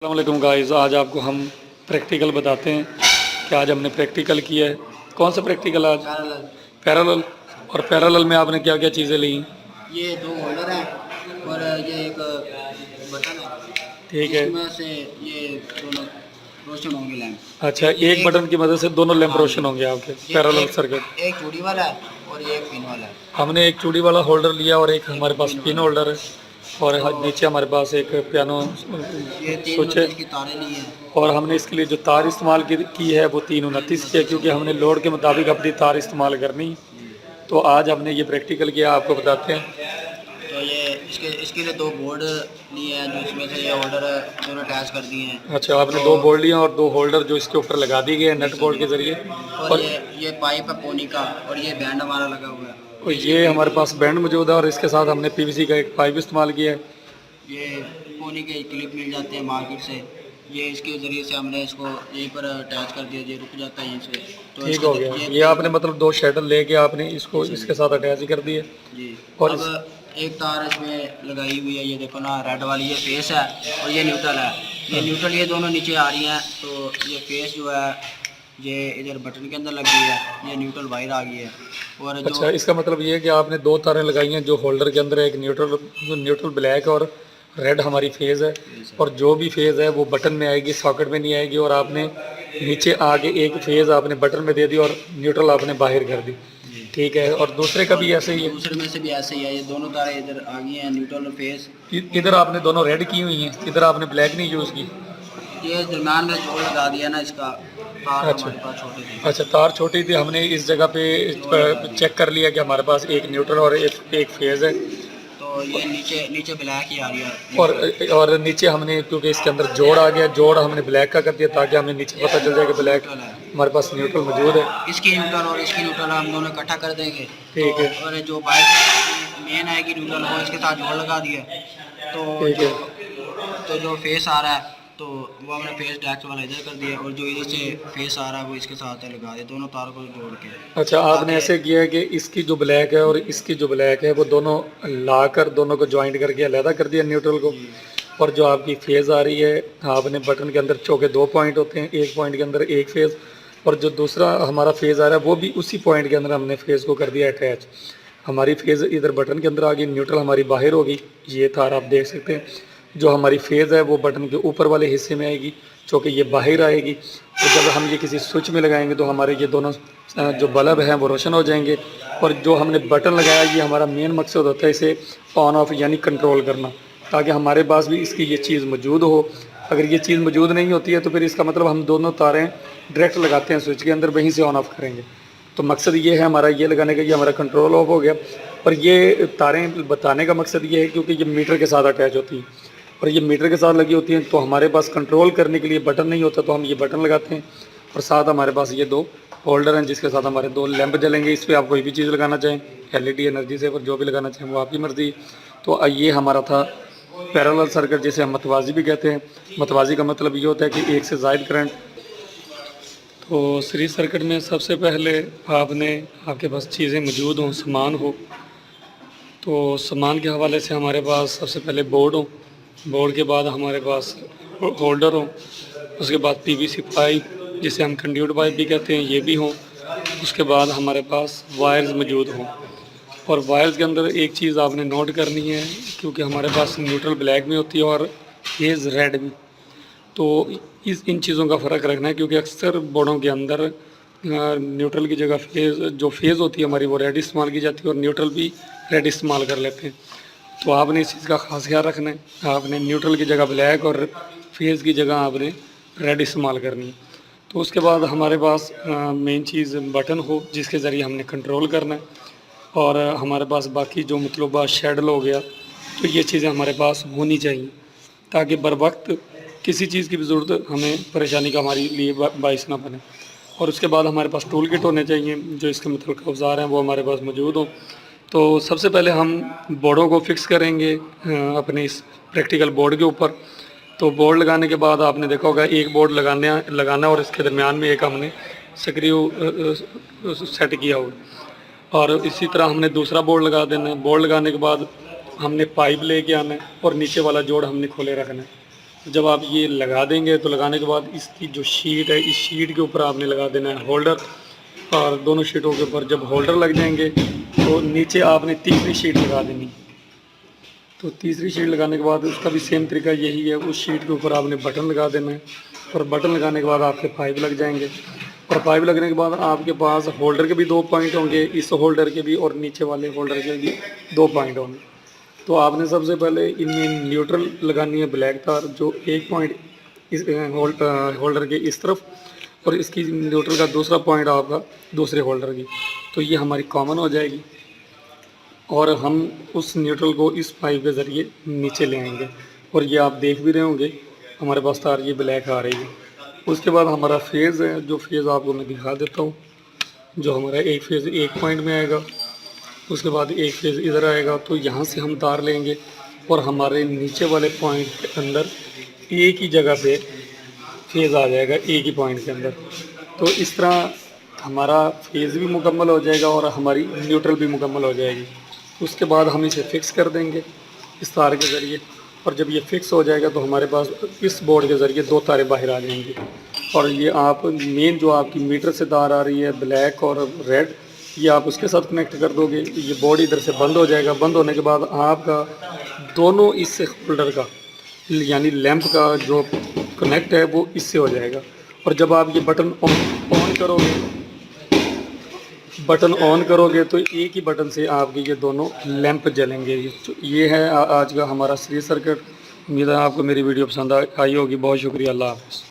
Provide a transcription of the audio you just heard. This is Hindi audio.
अस्सलाम वालेकुम गाइस। आज आपको हम प्रैक्टिकल बताते हैं कि आज हमने प्रैक्टिकल किया है। कौन सा प्रैक्टिकल आज? पैरेलल। पैरेलल। और पैरेलल में आपने क्या क्या चीज़ें ली? ये दो होल्डर हैं और ये एक बटन है ठीक है। जिसमें से ये दोनों रोशन होंगे लैंप। अच्छा, एक बटन की मदद से दोनों लैंप हाँ रोशन जी। होंगे आपके ये पैरेलल सर्किट। एक चूड़ी वाला है और ये एक पिन वाला है। हमने एक चूड़ी वाला होल्डर लिया और एक हमारे पास पिन पिन वाला। होल्डर है। और तो नीचे हमारे पास एक पियानो ये 3 स्विच है। वोल्टेज की तारें ली हैं। और हमने इसके लिए जो तार इस्तेमाल की है वो 329 की है, क्योंकि हमने लोड के मुताबिक अपनी तार इस्तेमाल करनी। तो आज हमने ये प्रैक्टिकल किया, आपको बताते हैं। तो ये इसके लिए दो बोर्ड लिए हैं जो इसमें से ये होल्डर दोनों अटैच कर दिए हैं। अच्छा, आपने तो दो बोल्ट लिए और दो होल्डर जो इसके ऊपर लगा दिए गए नट बोल्ट के ज़रिए। और ये पाइप है पोनी का और ये बैंड हमारा लगा हुआ है। और ये हमारे पास बैंड मौजूद है और इसके साथ हमने पीवीसी का एक पाइप इस्तेमाल किया है। ये पोनी के क्लिप मिल जाते हैं मार्केट से। ये इसके ज़रिए से हमने इसको यहीं पर अटैच कर दिया, ये रुक जाता है यहीं से। तो ठीक हो गया। ये आपने मतलब दो शटल लेके आपने इसको इसके साथ अटैच कर दिए। जी। और अब एक तार इसमें लगाई हुई है, ये देखो ना, रेड वाली ये फेस है और ये न्यूट्रल है। ये न्यूट्रल ये दोनों नीचे आ रही हैं। तो ये फेस जो है ये इधर बटन के अंदर लगी है, ये न्यूट्रल बाहर आ गई है। और जो अच्छा, इसका मतलब ये है कि आपने दो तारें लगाई हैं जो होल्डर के अंदर है, एक न्यूट्रल ब्लैक और रेड हमारी फेज़ है। और जो भी फेज़ है वो बटन में आएगी, सॉकेट में नहीं आएगी। और आपने नीचे आगे एक फेज़ आपने बटन में दे दी और न्यूट्रल आपने बाहर कर दी। ठीक है। और दूसरे का भी ऐसे ही है? दूसरे में से भी ऐसे ही है। ये दोनों तारें इधर आ गई हैं, न्यूट्रल और फेस। इधर आपने दोनों रेड की हुई हैं, इधर आपने ब्लैक नहीं यूज़ की। ये दरम्यान में जोड़ लगा दिया ना इसका। तार अच्छा हमारे पास छोटे थे। अच्छा, तार छोटी थी। हमने इस जगह पे चेक कर लिया कि हमारे पास एक न्यूट्रल और एक फेज़ है। तो ये नीचे नीचे ब्लैक ही आ रही है। और नीचे हमने, क्योंकि इसके अंदर जोड़ आ गया, जोड़ हमने ब्लैक का कर दिया ताकि हमें नीचे पता चल जाए कि ब्लैक हमारे पास न्यूट्रल मौजूद है। इसकी न्यूट्रल और इसकी न्यूट्रल हम दोनों इकट्ठा कर देंगे। ठीक है। और जो बाइक मेन आएगी न्यूट्रल वो इसके साथ जोड़ लगा दिया। ठीक है। तो जो फेस आ रहा है तो वो हमने फेस डैक्स वाला इधर कर दिया और जो इधर से फेस आ रहा है वो इसके साथ लगा दिया, दोनों तारों को जोड़ के। अच्छा, आपने ऐसे किया है कि इसकी जो ब्लैक है और इसकी जो ब्लैक है वो दोनों लाकर दोनों को ज्वाइंट करके अलहदा कर दिया न्यूट्रल को। और जो आपकी फेज़ आ रही है, आपने बटन के अंदर चौके दो पॉइंट होते हैं, एक पॉइंट के अंदर एक फेज़, और जो दूसरा हमारा फेज़ आ रहा है वो भी उसी पॉइंट के अंदर हमने फेज़ को कर दिया अटैच। हमारी फेज़ इधर बटन के अंदर आ गई, न्यूट्रल हमारी बाहर होगी। ये तार आप देख सकते हैं। जो हमारी फेज़ है वो बटन के ऊपर वाले हिस्से में आएगी, चूँकि ये बाहर आएगी। तो जब हम ये किसी स्विच में लगाएंगे तो हमारे ये दोनों जो बल्ब हैं वो रोशन हो जाएंगे। और जो हमने बटन लगाया, ये हमारा मेन मकसद होता है इसे ऑन ऑफ यानी कंट्रोल करना, ताकि हमारे पास भी इसकी ये चीज़ मौजूद हो। अगर ये चीज़ मौजूद नहीं होती है तो फिर इसका मतलब हम दोनों तारें डायरेक्ट लगाते हैं स्विच के अंदर, वहीं से ऑन ऑफ करेंगे। तो मकसद ये है हमारा ये लगाने का, ये हमारा कंट्रोल ऑफ हो गया। और ये तारें बताने का मकसद ये है क्योंकि ये मीटर के साथ अटैच होती हैं और ये मीटर के साथ लगी होती हैं, तो हमारे पास कंट्रोल करने के लिए बटन नहीं होता, तो हम ये बटन लगाते हैं। और साथ हमारे पास ये दो होल्डर हैं जिसके साथ हमारे दो लैंप जलेंगे। इस पर आप कोई भी चीज़ लगाना चाहें, LED, एनर्जी सेवर, जो भी लगाना चाहें वो आपकी मर्ज़ी। तो ये हमारा था पैरेलल सर्किट, जिसे हम मतवाज़ी भी कहते हैं। मतवाज़ी का मतलब ये होता है कि एक से ज़ायद करंट। तो सीरीज सर्किट में सबसे पहले आपके पास चीज़ें मौजूद हों, सामान हो। तो सामान के हवाले से हमारे पास सबसे पहले बोर्ड हो, बोर्ड के बाद हमारे पास होल्डर हो, उसके बाद PVC पाइप जिसे हम कंड्यूट पाइप भी कहते हैं ये भी हो। उसके बाद हमारे पास वायर्स मौजूद हों। और वायर्स के अंदर एक चीज़ आपने नोट करनी है, क्योंकि हमारे पास न्यूट्रल ब्लैक में होती है और फेज़ रेड में। तो इन चीज़ों का फ़र्क रखना है, क्योंकि अक्सर बोर्डों के अंदर न्यूट्रल की जगह फेज़ होती है हमारी वो रेड इस्तेमाल की जाती है और न्यूट्रल भी रेड इस्तेमाल कर लेते हैं। तो आपने इस चीज़ का ख़ास ख्याल रखना है। आपने न्यूट्रल की जगह ब्लैक और फेज़ की जगह आपने रेड इस्तेमाल करनी है। तो उसके बाद हमारे पास मेन चीज़ बटन हो जिसके ज़रिए हमने कंट्रोल करना है। और हमारे पास बाकी जो मतलूबा शेडल हो गया, तो ये चीज़ें हमारे पास होनी चाहिए ताकि बर वक्त किसी चीज़ की भी ज़रूरत हमें परेशानी का हमारे लिए बाइस ना बने। और उसके बाद हमारे पास टूल किट होने चाहिए, जो इसके मतलब औज़ार हैं वो हमारे पास मौजूद हों। तो सबसे पहले हम बोर्डों को फिक्स करेंगे अपने इस प्रैक्टिकल बोर्ड के ऊपर। तो बोर्ड लगाने के बाद आपने देखा होगा एक बोर्ड लगाना और इसके दरमियान में एक हमने स्क्रू सेट किया होगा। और इसी तरह हमने दूसरा बोर्ड लगा देना है। बोर्ड लगाने के बाद हमने पाइप लेके आना है और नीचे वाला जोड़ हमने खोले रखना है। जब आप ये लगा देंगे तो लगाने के बाद इसकी जो शीट है, इस शीट के ऊपर आपने लगा देना है होल्डर, और दोनों शीटों के ऊपर जब होल्डर लग जाएंगे तो नीचे आपने तीसरी शीट लगा देनी। तो तीसरी शीट लगाने के बाद उसका भी सेम तरीका यही है, उस शीट के ऊपर आपने बटन लगा देना है, और बटन लगाने के बाद आपके पाइप लग जाएंगे, और पाइप लगने के बाद आपके पास होल्डर के भी 2 पॉइंट होंगे, इस होल्डर के भी और नीचे वाले होल्डर के भी 2 पॉइंट होंगे। तो आपने सबसे पहले इनमें न्यूट्रल लगानी है ब्लैक तार, जो 1 पॉइंट इस होल्डर के इस तरफ, और इसकी न्यूट्रल का दूसरा पॉइंट आपका दूसरे होल्डर की। तो ये हमारी कॉमन हो जाएगी, और हम उस न्यूट्रल को इस पाइप के ज़रिए नीचे ले आएंगे, और ये आप देख भी रहे होंगे हमारे पास तार ये ब्लैक आ रही है। उसके बाद हमारा फेज़ है, जो फेज़ आपको मैं दिखा देता हूँ, जो हमारा एक फेज़ 1 पॉइंट में आएगा, उसके बाद एक फेज़ इधर आएगा। तो यहाँ से हम तार लेंगे और हमारे नीचे वाले पॉइंट के अंदर एक ही जगह पे फेज़ आ जाएगा, एक ही पॉइंट के अंदर। तो इस तरह हमारा फेज़ भी मुकम्मल हो जाएगा और हमारी न्यूट्रल भी मुकम्मल हो जाएगी। उसके बाद हम इसे फ़िक्स कर देंगे इस तार के ज़रिए, और जब ये फ़िक्स हो जाएगा तो हमारे पास इस बोर्ड के ज़रिए 2 तारें बाहर आ जाएंगी। और ये आप मेन जो आपकी मीटर से तार आ रही है ब्लैक और रेड, ये आप उसके साथ कनेक्ट कर दोगे। ये बोर्ड इधर से बंद हो जाएगा। बंद होने के बाद आपका दोनों इस होल्डर का यानी लैंप का जो कनेक्ट है वो इससे हो जाएगा। और जब आप ये बटन ऑन करोगे तो एक ही बटन से आपके ये दोनों लैंप जलेंगे। ये है आज का हमारा सीरीज सर्किट। उम्मीद है आपको मेरी वीडियो पसंद आई होगी। बहुत शुक्रिया। अल्लाह हाफ़िज़।